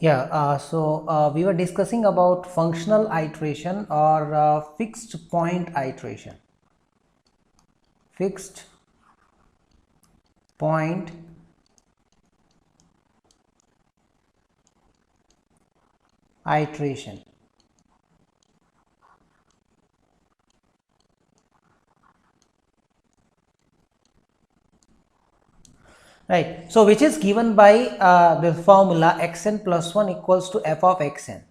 Yeah, we were discussing about functional iteration or fixed point iteration. Fixed point iteration. Right. So, which is given by the formula xn plus 1 equals to f of xn.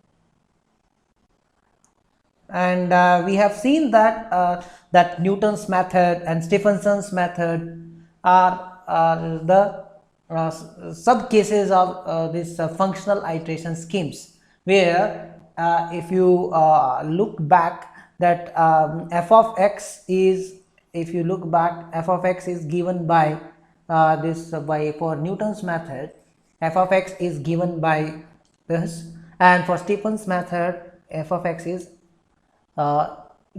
And we have seen that that Newton's method and Stephenson's method are the sub cases of this functional iteration schemes, where if you look back that f of x is, if you look back, f of x is given by this by for Newton's method, f of x is given by this, and for Stephenson's method f of x is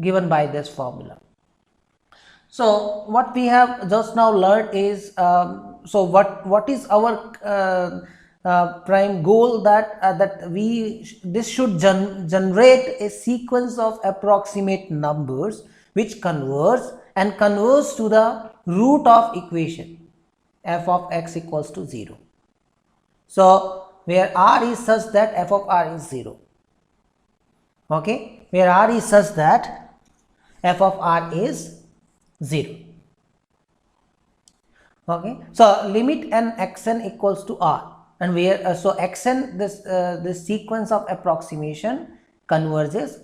given by this formula. So what we have just now learned is so what is our prime goal, that that this should generate a sequence of approximate numbers which converges to the root of equation f of x equals to 0. So where r is such that f of r is 0. Okay, where r is such that f of r is 0. Okay, so limit n xn equals to r, and where so xn, this sequence of approximation converges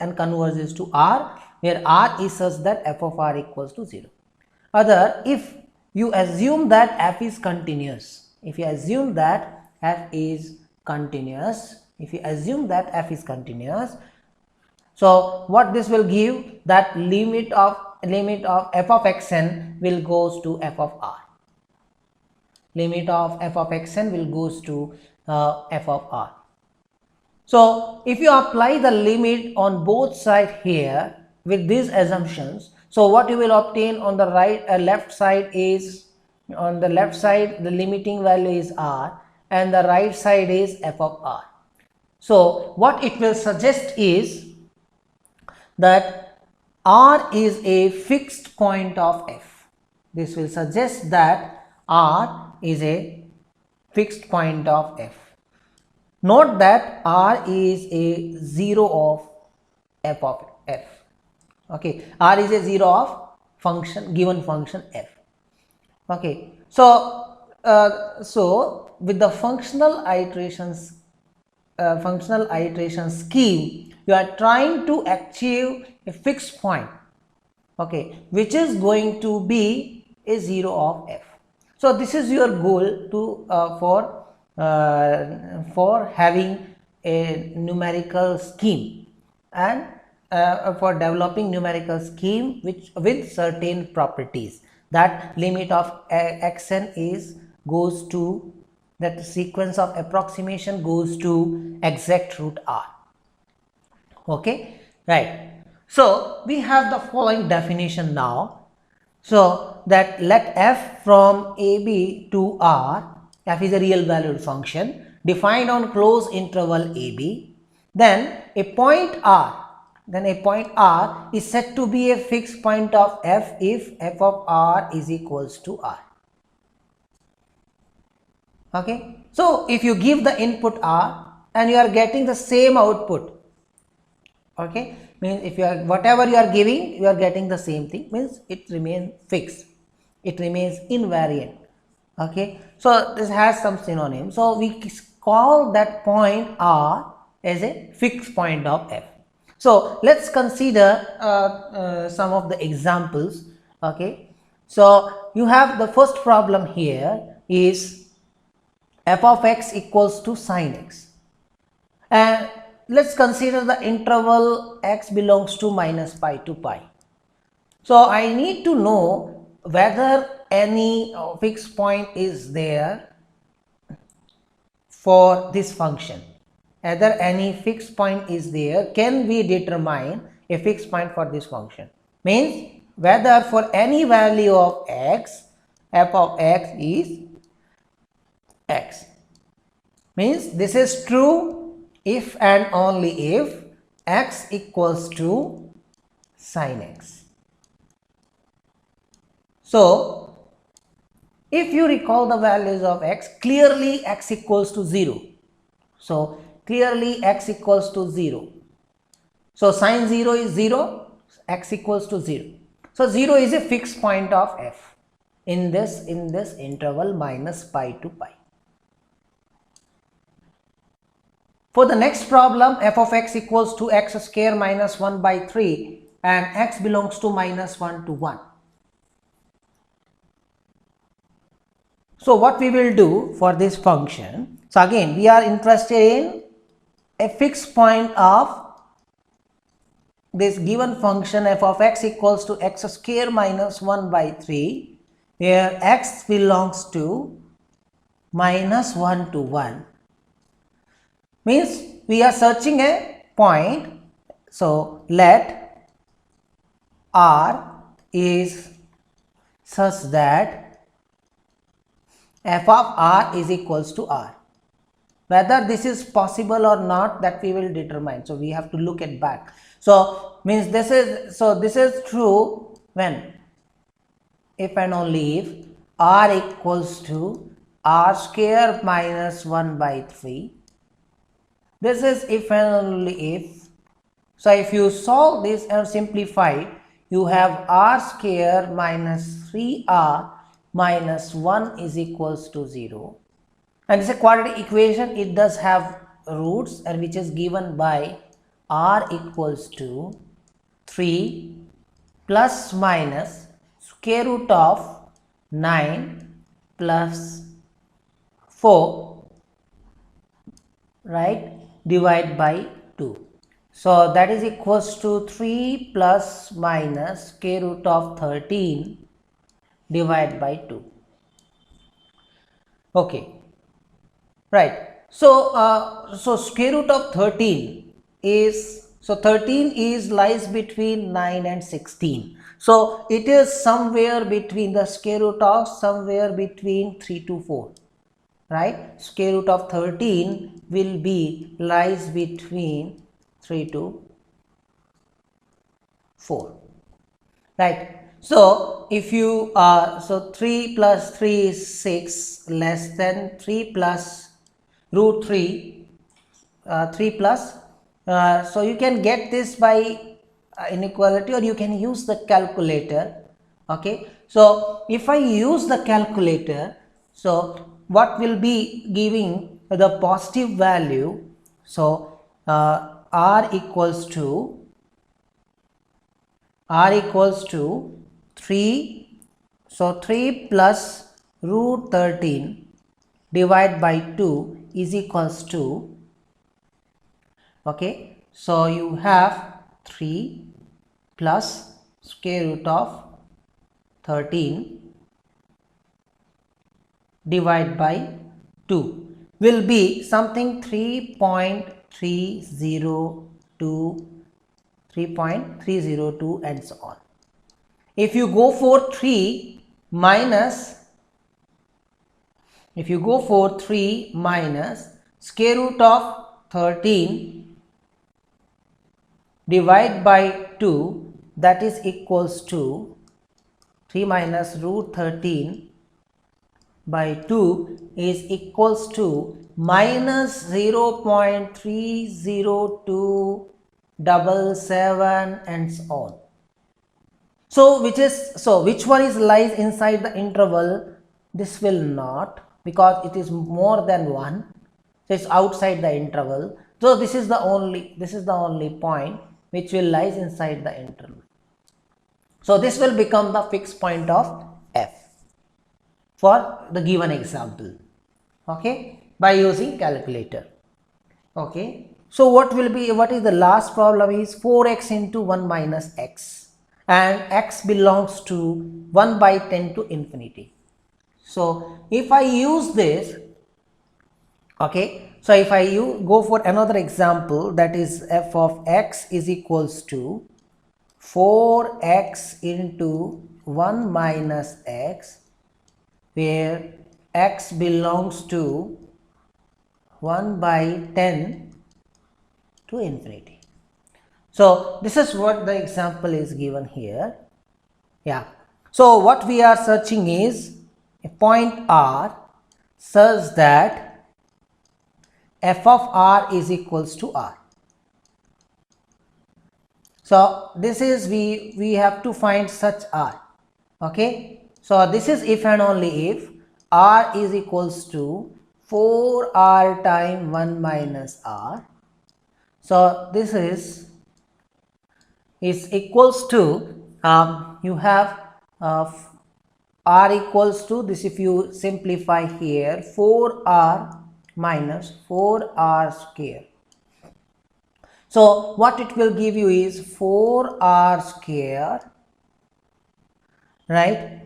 to r, where r is such that f of r equals to 0. Other, if you assume that f is continuous, if you assume that f is continuous, so what this will give, that limit of f of xn will goes to f of r. Limit of f of xn will goes to f of r. So if you apply the limit on both sides here with these assumptions, so what you will obtain on the left side is, on the left side the limiting value is r, and the right side is f of r. So what it will suggest is that r is a fixed point of f. This will suggest that r is a fixed point of f. Note that r is a 0 of f of f. Okay, r is a 0 of given function f. Okay, so with the functional iteration scheme, you are trying to achieve a fixed point, okay, which is going to be a 0 of f. So this is your goal to for having a numerical scheme, and for developing numerical scheme which with certain properties, that limit of xn is goes to, that sequence of approximation goes to exact root r. Okay, right. So we have the following definition now. So that let f from ab to r, f is a real valued function defined on closed interval ab, then a point r is said to be a fixed point of f if f of r is equals to r. Okay, so if you give the input r and you are getting the same output, okay, means if you are, whatever you are giving, you are getting the same thing, means it remains fixed, it remains invariant. Okay, so this has some synonym, so we call that point r as a fixed point of f. So let's consider some of the examples. Okay, so you have the first problem here is f of x equals to sine x, and let's consider the interval x belongs to minus pi to pi. So I need to know whether any fixed point is there for this function. Whether any fixed point is there, can we determine a fixed point for this function? Means whether for any value of x, f of x is x. Means this is true if and only if x equals to sin x. So, if you recall the values of x, clearly x equals to 0. So, clearly x equals to 0. So, sin 0 is 0, x equals to 0. So, 0 is a fixed point of f in this interval minus pi to pi. For the next problem, f of x equals to x square minus 1 by 3 and x belongs to minus 1 to 1. So, what we will do for this function? So, again we are interested in a fixed point of this given function f of x equals to x square minus 1 by 3 where x belongs to minus 1 to 1. Means we are searching a point. So, let R is such that f of R is equals to R. Whether this is possible or not, that we will determine. So, we have to look at back. So, means this is true when, if and only if R equals to R square minus 1 by 3. This is if and only if. So, if you solve this and simplify, you have R square minus 3R minus 1 is equals to 0. And this is a quadratic equation. It does have roots and which is given by R equals to 3 plus minus square root of 9 plus 4, right, divide by 2. So, that is equals to 3 plus minus square root of 13 divide by 2. Okay. Right. So, so square root of 13 is, so 13 is lies between 9 and 16. So, it is somewhere between the square root of somewhere between 3 to 4. Right. Square root of 13 will be lies between 3 to 4. Right. So, if you so 3 plus 3 is 6 less than 3 plus root 3, 3 plus, so you can get this by inequality or you can use the calculator. Okay. So, if I use the calculator, so what will be giving the positive value? So, R equals to 3, so 3 plus root 13 divided by 2 is equals to, okay, so you have 3 plus square root of 13 divided by 2 will be something 3.302 and so on. If you go for 3 minus, square root of 13 divide by 2, that is equals to 3 minus root 13 by 2 is equals to minus 0.30277 and so on. So, which one is lies inside the interval? This will not, because it is more than 1. So, it is outside the interval. So, this is the only point which will lies inside the interval. So, this will become the fixed point of f for the given example, okay, by using calculator. Okay. So, what is the last problem is 4x into 1 minus x and x belongs to 1 by 10 to infinity. So, if I use this, okay, so if I go for another example, that is f of x is equals to 4x into 1 minus x, where x belongs to 1 by 10 to infinity. So this is what the example is given here. Yeah. So what we are searching is a point R such that f of R is equals to R. So this is we have to find such R. Okay. So this is if and only if R is equals to 4R times 1 minus R. So this is equals to you have R equals to this, if you simplify here, 4R minus 4R square. So what it will give you is 4R square, right,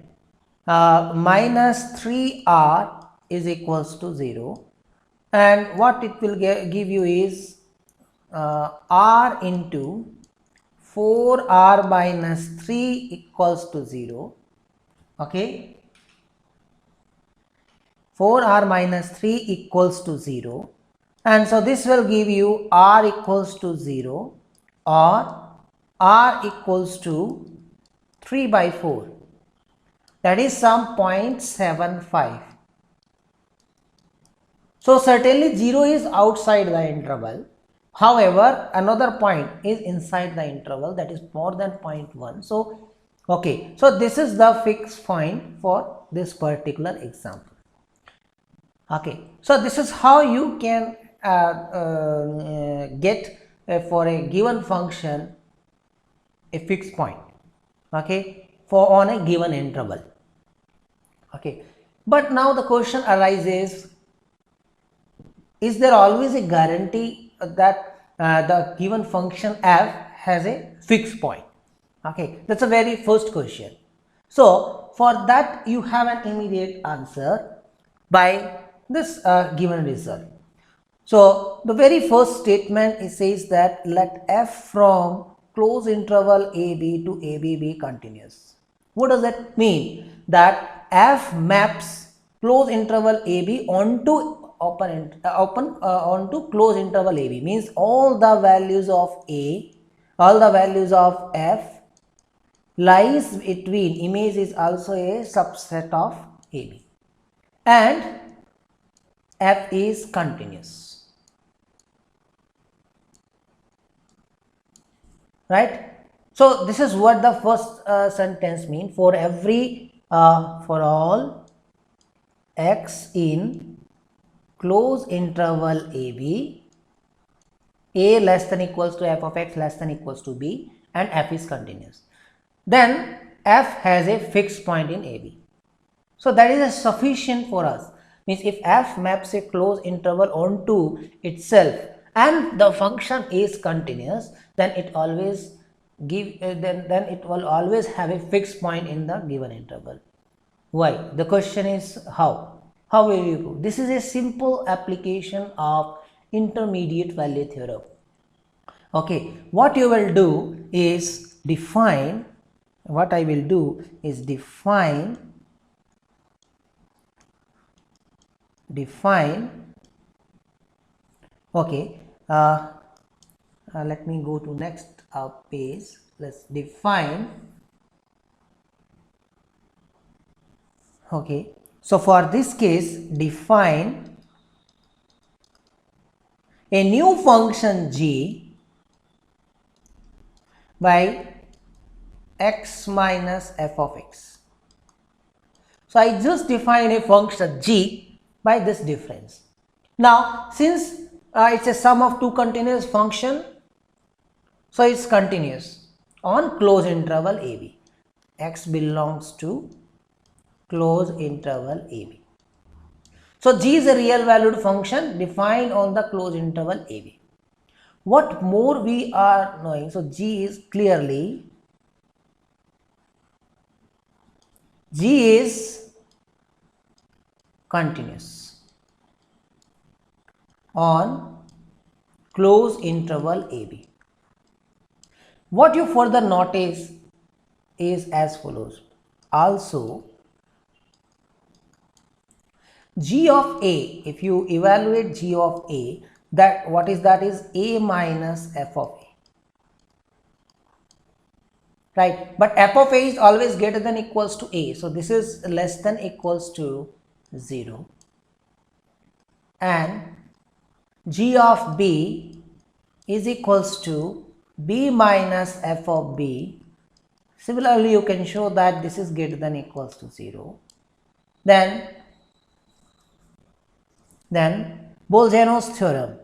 minus 3R is equals to 0, and what it will give you is R into 4R minus 3 equals to 0. Okay, 4R minus 3 equals to 0, and so this will give you R equals to 0 or R equals to 3 by 4, that is some 0.75. So certainly 0 is outside the interval. However, another point is inside the interval, that is more than 0.1. So okay, so this is the fixed point for this particular example. Okay, so this is how you can get for a given function a fixed point, okay, for on a given interval. Okay, but now the question arises, is there always a guarantee that the given function f has a fixed point? Okay, that's a very first question. So for that you have an immediate answer by this given result. So the very first statement, it says that let f from close interval ab to ab be continuous. What does that mean? That f maps close interval ab onto onto close interval ab, means all the values of a, all the values of f lies between, image is also a subset of ab, and f is continuous, right? So this is what the first sentence means. For every for all x in close interval ab, a less than equals to f of x less than equals to b, and f is continuous, then f has a fixed point in ab. So that is sufficient for us. Means if f maps a closed interval onto itself and the function is continuous, then it always then it will always have a fixed point in the given interval. Why? The question is how? How will you prove? This is a simple application of intermediate value theorem. Okay, what you will do is define, what I will do is define okay, let me go to next page. Let's define. Okay, so for this case, define a new function g by x minus f of x. So I just define a function g by this difference. Now since it's a sum of two continuous function, so it's continuous on closed interval ab. X belongs to closed interval ab. So g is a real valued function defined on the closed interval ab. What more we are knowing? So g is clearly, g is continuous on closed interval ab. What you further notice is as follows. Also, G of A, if you evaluate G of A, that what is that is A minus f of A, right? But f of A is always greater than equals to A, so this is less than equals to 0, and G of B is equals to B minus f of B. Similarly, you can show that this is greater than equals to 0. Then Bolzano's theorem.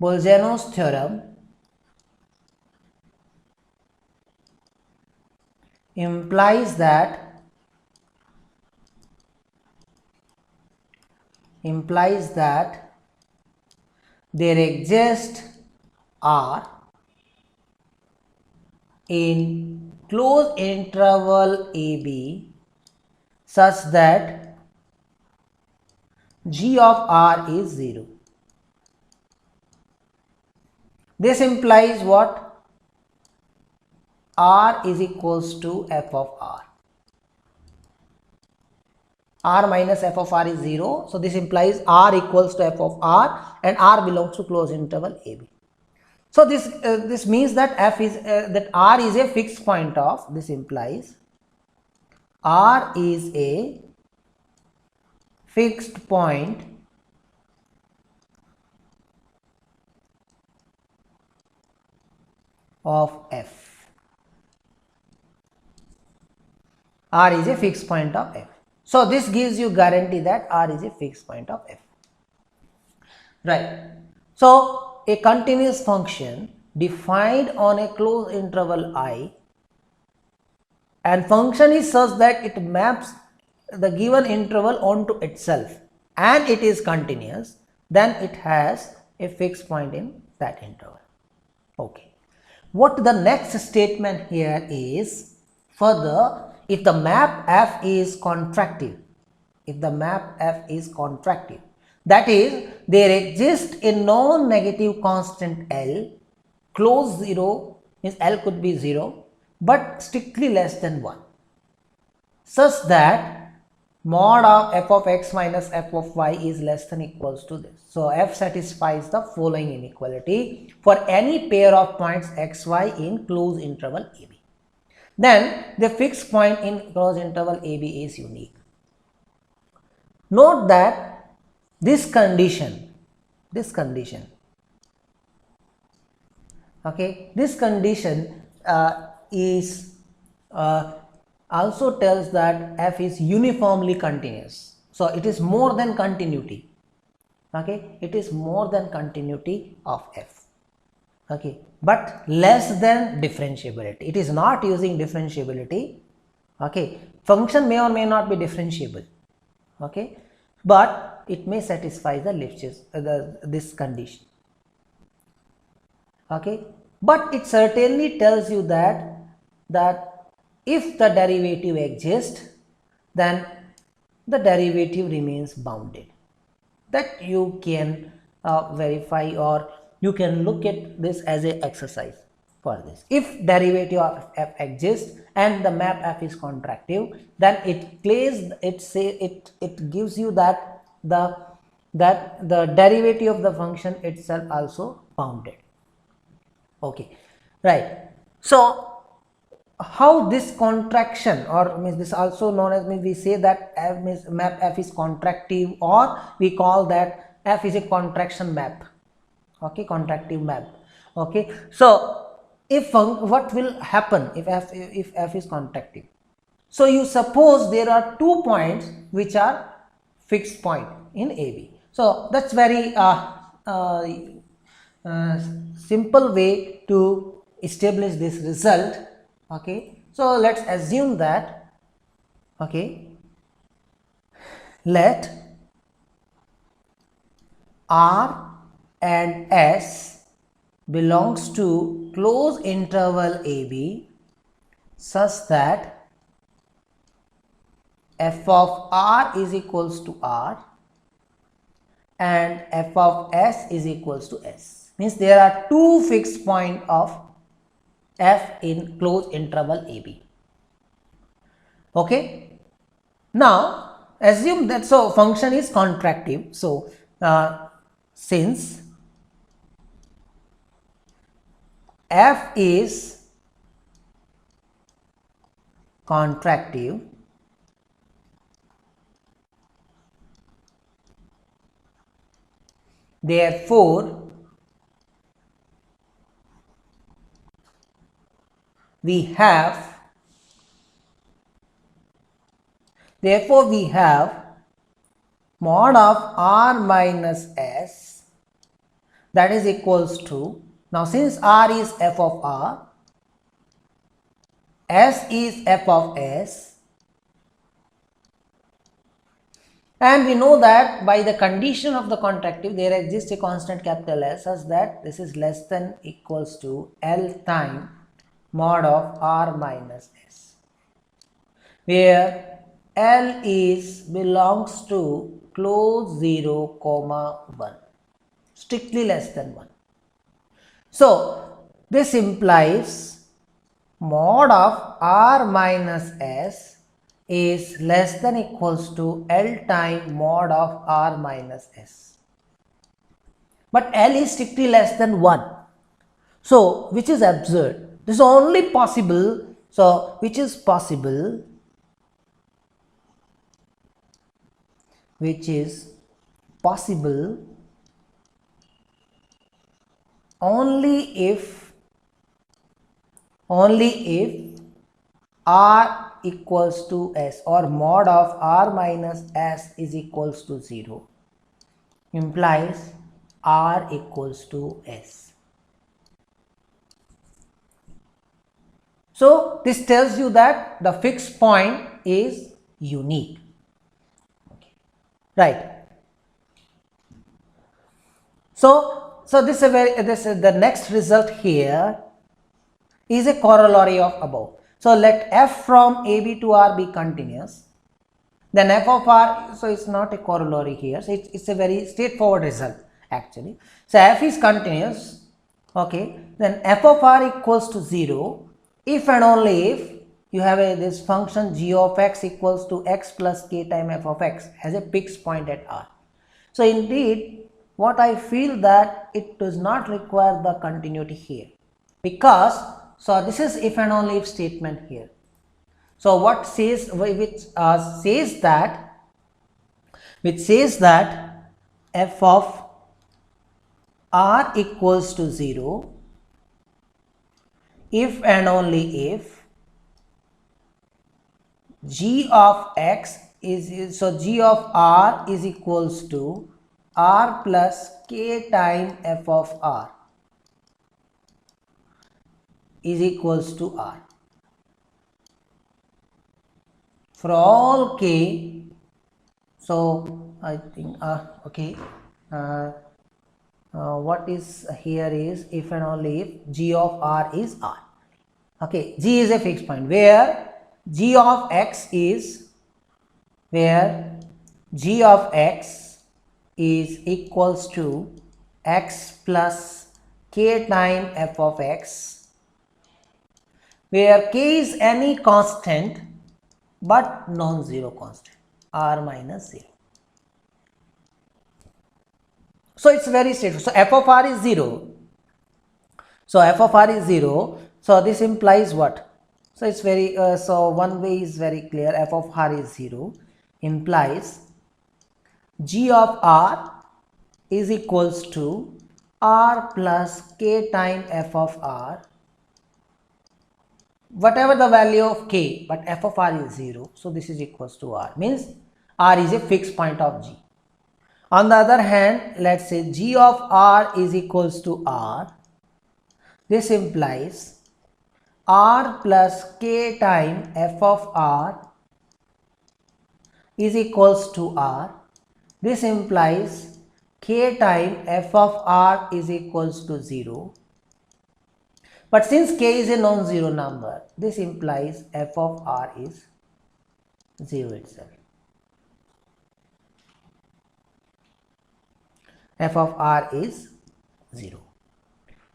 Bolzano's theorem implies that there exist R in closed interval AB such that G of R is 0. This implies what? R is equals to f of R. R minus f of R is 0. So this implies R equals to f of R, and R belongs to closed interval AB. So this means that that R is a fixed point of, this implies R is a fixed point of F. R is a fixed point of F. So this gives you guarantee that R is a fixed point of F. Right. So a continuous function defined on a closed interval I, and function is such that it maps the given interval onto itself and it is continuous, then it has a fixed point in that interval. Okay. What the next statement here is, further, if the map F is contractive, that is, there exists a non-negative constant L, close 0 means L could be 0 but strictly less than 1, such that mod of f of x minus f of y is less than equals to this. So F satisfies the following inequality for any pair of points x, y in closed interval AB. Then the fixed point in closed interval AB is unique. Note that this condition, okay, this condition is also tells that F is uniformly continuous. So it is more than continuity. Okay, it is more than continuity of F. Okay, but less than differentiability. It is not using differentiability. Okay, function may or may not be differentiable. Okay, but it may satisfy the Lipschitz this condition. Okay, but it certainly tells you that if the derivative exists, then the derivative remains bounded. That you can verify, or you can look at this as an exercise for this. If derivative of f exists and the map f is contractive, then it gives you that the derivative of the function itself also bounded. Okay, right. So how this contraction, or means this also known as, means we say that f means map f is contractive, or we call that f is a contraction map. Okay, contractive map. Okay, so if what will happen if f is contractive? So you suppose there are 2 points which are fixed point in AB. So that's very simple way to establish this result. Okay, so let's assume that, okay, let R and S belongs to closed interval AB such that f of R is equals to R and f of S is equals to S. Means there are 2 fixed point of f in closed interval AB. Okay. Now assume that so function is contractive. So since f is contractive, therefore we have mod of r minus s, that is equals to, now since r is f of r, s is f of s, and we know that by the condition of the contractive there exists a constant capital S such that this is less than equals to L time mod of r minus s, where L is belongs to close 0 comma 1, strictly less than 1. So this implies mod of r minus s is less than equals to L time mod of r minus s, but L is strictly less than 1, so which is absurd. This is only possible, so which is possible only if r equals to s, or mod of r minus s is equals to 0, implies r equals to s. So this tells you that the fixed point is unique. Okay. Right. So this is the next result here is a corollary of above. So let f from AB to R be continuous, then f of R, so it's not a corollary here, so it's a very straightforward result actually. So f is continuous, okay, then f of R equals to 0 if and only if you have this function g of x equals to x plus k time f of x has a fixed point at R. So indeed what I feel that it does not require the continuity here, because so this is if and only if statement here. So what says, which says that f of r equals to 0 if and only if g of x is, so g of r is equals to r plus k time f of r is equals to r. For all k, so I think okay, what is here is if and only if g of r is r. Okay, g is a fixed point where g of x is equals to x plus k time f of x, where k is any constant but non-zero constant, r minus 0. So it's very straightforward. So f of r is 0. So f of r is 0. So this implies what? So it's very so one way is very clear. F of r is 0 implies g of r is equals to r plus k time f of r, whatever the value of k, but f of r is 0, so this is equals to r, means r is a fixed point of g. On the other hand, let's say g of r is equals to r, this implies r plus k time f of r is equals to r, this implies k time f of r is equals to 0. But since k is a non-zero number, this implies f of r is 0 itself. F of r is 0.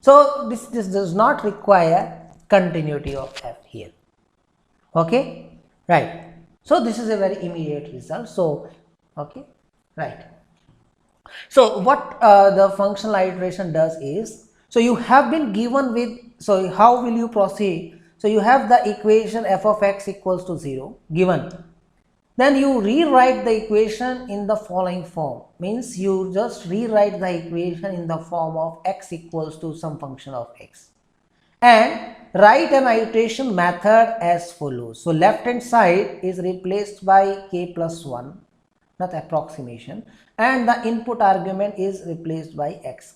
So this does not require continuity of f here. Okay. right? So this is a very immediate result. So okay, right. So what the functional iteration does is, so you have been given with, so how will you proceed? So you have the equation f of x equals to 0 given, then you rewrite the equation in the following form, means you just rewrite the equation in the form of x equals to some function of x, and write an iteration method as follows. So left hand side is replaced by k plus 1, not approximation, and the input argument is replaced by x.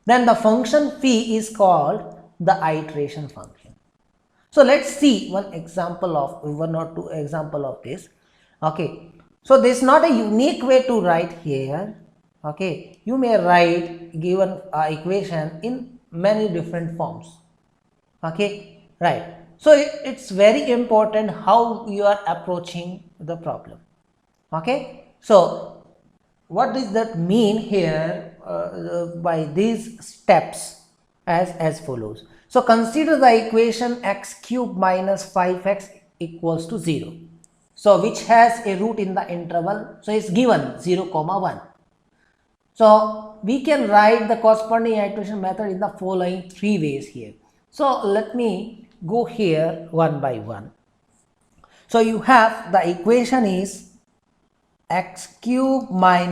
Then the function phi is called the iteration function. So let's see one example of, one or two example of this. Okay, so this is not a unique way to write here. Okay, you may write given equation in many different forms. Okay, right. So it's very important how you are approaching the problem. Okay, so what does that mean here by these steps as follows. So consider the equation x cube minus 5x equals to 0, so which has a root in the interval, so it's given 0 comma 1. So we can write the corresponding iteration method in the following three ways here. So let me go here one by one. So you have the equation is x cube minus